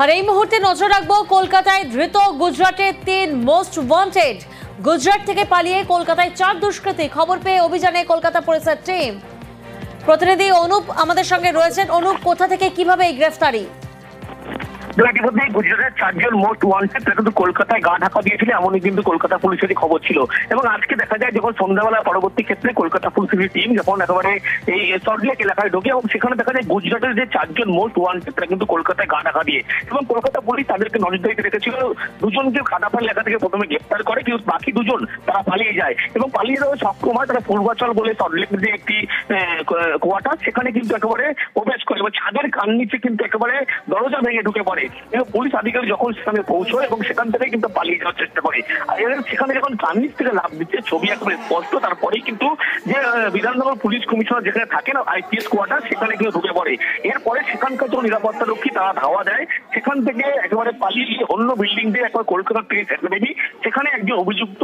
আর এই মুহূর্তে নজর রাখবো কলকাতায় ধৃত গুজরাটের 3 মোস্ট ওয়ান্টেড। গুজরাট থেকে পালিয়ে কলকাতায় 4 দুষ্কৃতী। খবর পেয়ে অভিযানে কলকাতা পুলিশের টিম। প্রতিনিধি অনুপ আমাদের সঙ্গে রয়েছেন। অনুপ, কোথা থেকে কিভাবে এই গ্রেফতারি? ইতিমধ্যে গুজরাটের 4 জন মোস্ট ওয়ান্টেড তারা কিন্তু কলকাতায় গা ঢাকা দিয়েছিল, এমনই কিন্তু কলকাতা পুলিশেরই খবর ছিল। এবং আজকে দেখা যায় যখন সন্ধ্যাবেলা পরবর্তী ক্ষেত্রে কলকাতা পুলিশের টিম যখন একেবারে এই সল্টলেক এলাকায় ঢোকে এবং সেখানে দেখা যায় গুজরাটের যে 4 জন মোস্ট ওয়ান্টেড তারা কিন্তু কলকাতায় গা ঢাকা দিয়ে, এবং কলকাতা পুলিশ তাদেরকে নজরদারিতে রেখেছিল। দুজনকে কাদাপাল এলাকা থেকে প্রথমে গ্রেপ্তার করে, কিন্তু বাকি দুজন তারা পালিয়ে যায় এবং পালিয়ে যাওয়ার সক্ষম হয়। তারা পূর্বাচল বলে সল্টলেকের যে একটি কোয়ার্টার সেখানে কিন্তু একেবারে প্রবেশ করে এবং ছাদের কান নিচে কিন্তু একেবারে দরজা ভেঙে ঢুকে পড়ে এবং পুলিশ আধিকারিক যখন সেখানে পৌঁছয় এবং সেখান থেকে কিন্তু পালিয়ে যাওয়ার চেষ্টা করে। সেখানে যখন কান নিচ থেকে লাভ দিচ্ছে ছবি একেবারে স্পষ্ট। তারপরেই কিন্তু যে বিধাননগর পুলিশ কমিশনার যেখানে থাকেন আইপিএস কোয়ার্টার সেখানে কিন্তু ঢুকে পড়ে। এরপরে সেখানকার যখন নিরাপত্তা রক্ষী তারা ধাওয়া দেয়, সেখান থেকে একেবারে পালিয়ে অন্য বিল্ডিং দিয়ে একবার কলকাতা পুলিশ একাডেমি সেখানে একজন অভিযুক্ত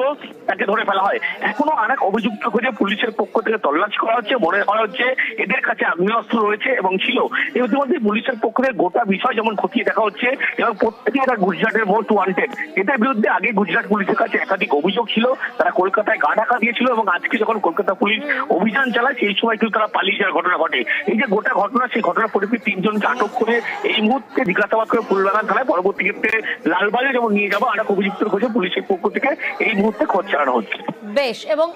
তাকে ধরে ফেলা হয়। এখনো আরেক অভিযুক্ত খুঁজে পুলিশের পক্ষ থেকে তল্লাশি করা হচ্ছে। মনে করা হচ্ছে এদের কাছে আগ্নেয়াস্ত্র রয়েছে এবং ছিল। ইতিমধ্যে পুলিশের পক্ষ থেকে গোটা বিষয় যেমন খতিয়ে দেখা হচ্ছে এবং প্রত্যেকে এরা গুজরাটের মোস্ট ওয়ান্টেড। এদের বিরুদ্ধে আগে গুজরাট পুলিশের কাছে একাধিক অভিযোগ ছিল, তারা কলকাতায় গা ঢাকা দিয়েছিল এবং আজকে যখন কলকাতা পুলিশ অভিযান চালায় সেই সময় কিন্তু তারা পালিয়ে যাওয়ার ঘটনা ঘটে। এই যে গোটা ঘটনা, সেই ঘটনার পরিপ্রেক্ষিতে 3 জনকে আটক করে এই মুহূর্তে জিজ্ঞাসাবাদ করে ফুলবাগান থানায়, পরবর্তী ক্ষেত্রে লালবাগে যেমন নিয়ে যাবো আরেক অভিযুক্তের খোঁজে পুলিশের পক্ষ থেকে এই মুহূর্তে খোঁজ চালানো হচ্ছে। বেশ, এবং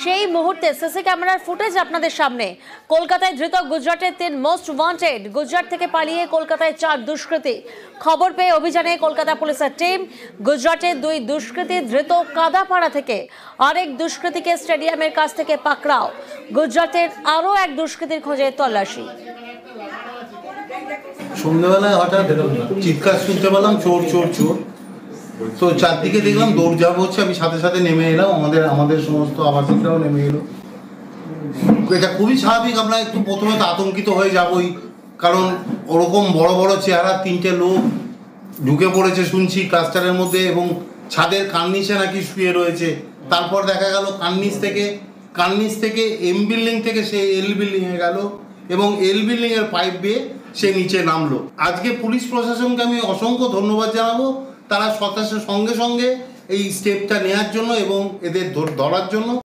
সেই মুহূর্তে সিসি ক্যামেরার ফুটেজ আপনাদের সামনে। কলকাতায় ধৃত গুজরাটের 3 মোস্ট ওয়ান্টেড। গুজরাট থেকে পালিয়ে কলকাতায় 4 দুষ্কৃতী। খবর পেয়ে অভিযানে কলকাতা পুলিশের টিম। গুজরাটের 2 দুষ্কৃতী ধৃত কাদাপাড়া থেকে। আরেক দুষ্কৃতীকে স্টেডিয়ামের কাছ থেকে পাকড়াও। গুজরাটের আরও এক দুষ্কৃতীর খোঁজে তল্লাশি। সন্ধ্যাবেলায় হঠাৎ চিৎকার শুনতে পেলাম, চোর চোর চোর। তো চারদিকে দেখলাম দৌড়ঝাঁপ হচ্ছে, আমি সাথে সাথে নেমে এলাম, আমাদের সমস্ত আবাসিকরাও নেমে এলো। এটা খুবই স্বাভাবিক, আমরা একটু প্রথমে তো আতঙ্কিত হয়ে যাবই, কারণ ওরকম বড় বড় চেহারা 3টে লোক ঢুকে পড়েছে শুনছি ক্লাস্টারের মধ্যে এবং ছাদের কার্নিশে নাকি শুয়ে রয়েছে। তারপর দেখা গেল কার্নিশ থেকে এম বিল্ডিং থেকে সে এল বিল্ডিংয়ে গেল এবং এল বিল্ডিংয়ের পাইপ বেয়ে সে নিচে নামলো। আজকে পুলিশ প্রশাসনকে আমি অসংখ্য ধন্যবাদ জানাবো, তারা সঙ্গে সঙ্গে এই স্টেপটা নেওয়ার জন্য এবং এদের ধরার জন্য।